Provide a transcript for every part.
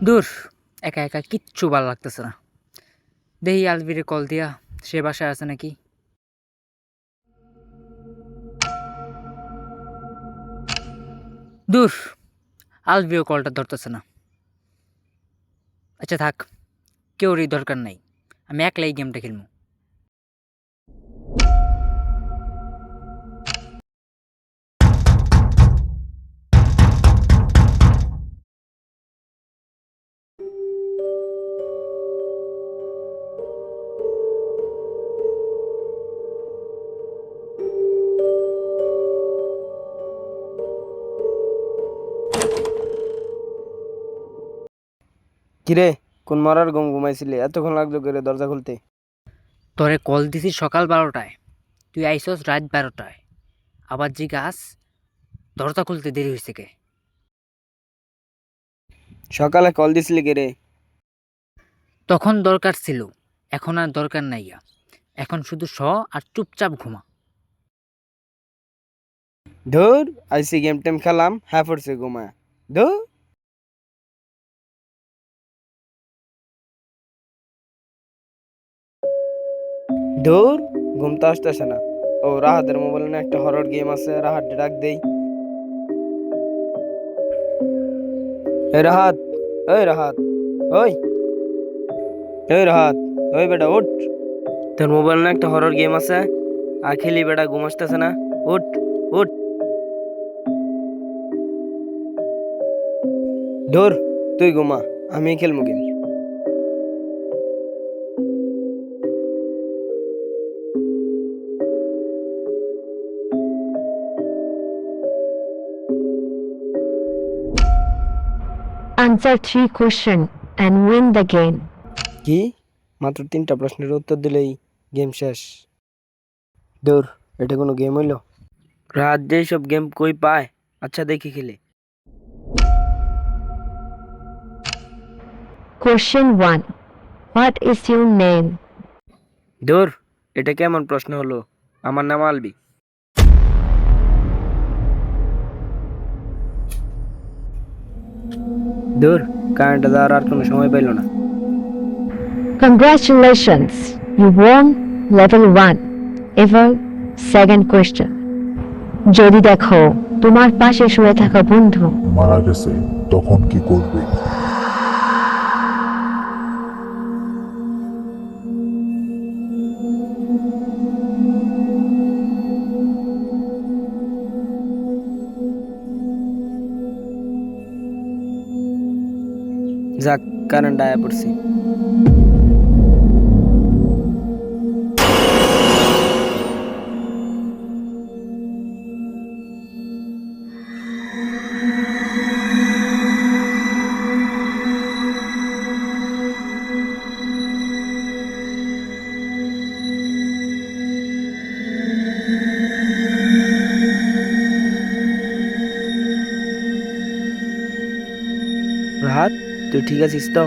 দূর, একা একা কিচ্ছু ভালো লাগতেছে না। দেখি আলভিরে কল দিয়া সে বাসায় আছে নাকি। দূর, আলভিও কলটা ধরতেছে না। আচ্ছা থাক, কেউরই দরকার নাই, আমি একলাই গেমটা খেলবো। কিরে, কোন মারার ঘুম ঘুমাইছিলি? এতক্ষণ লাগলো করে দরজা খুলতে? তোরে কল দিছি সকাল 12টায়, তুই আইসস রাত 12টায়। আবার জিগাস দরজা খুলতে দেরি হয়েছে কে? সকালে কল দিছিলি কে রে? তখন দরকার ছিল, এখন আর দরকার নাইয়া। এখন শুধু আর চুপচাপ ঘুমা। ধুর, আইসি গেম টেম খেলাম, হ্যাঁ পড়ছে ঘুমা। ধুর। ধুর, ঘুম তো আসতেছে না। ও রাহাতের মোবাইলে না একটা হরর গেম আছে, রাহাত ডাক দেই। এই রাহাত, এই রাহাত, ওই, এই রাহাত, ওই বেটা উঠ। তোর মোবাইল না একটা হরর গেম আছে, আর খেলি বেটা, ঘুম আসতেছে না। উঠ, উঠ। ধুর, তুই ঘুমা, আমি খেলবো game. Answer 3 questions and win the game. কি? মাত্র 3টা প্রশ্নের উত্তর দিলেই গেম শেষ? দূর, এটা কোনো গেম হইলো? রাত যেই সব গেম কই পায়? আচ্ছা দেখি খেলে। Question 1. What is your name? দূর, এটা কেমন প্রশ্ন হলো? আমার নাম আলবি। দূর, কারেন্টটা দেওয়ার আর কোনো সময় পাইল না। Congratulations, you won level 1. Ever second question. যদি দেখো তোমার পাশে শুয়ে থাকা বন্ধু মারা গেছে, তখন কি করবে? যাক, কারেন্ট আয়া পড়ছি। রাহাত, তুই ঠিক আছিস তো?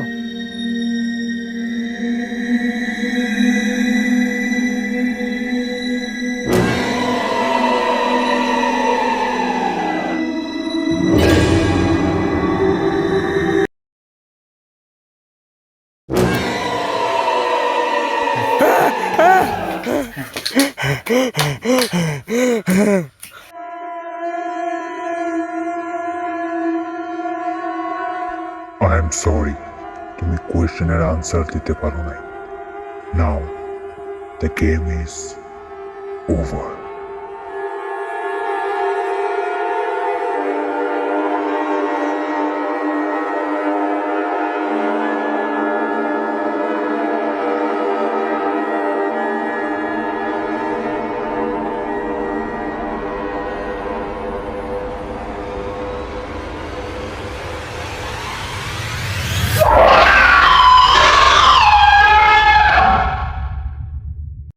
আই এম সরি, তুমি কোয়েশ্চেনের আনসার দিতে পারো নাই। নাও দ্য গেম ইজ ওভার।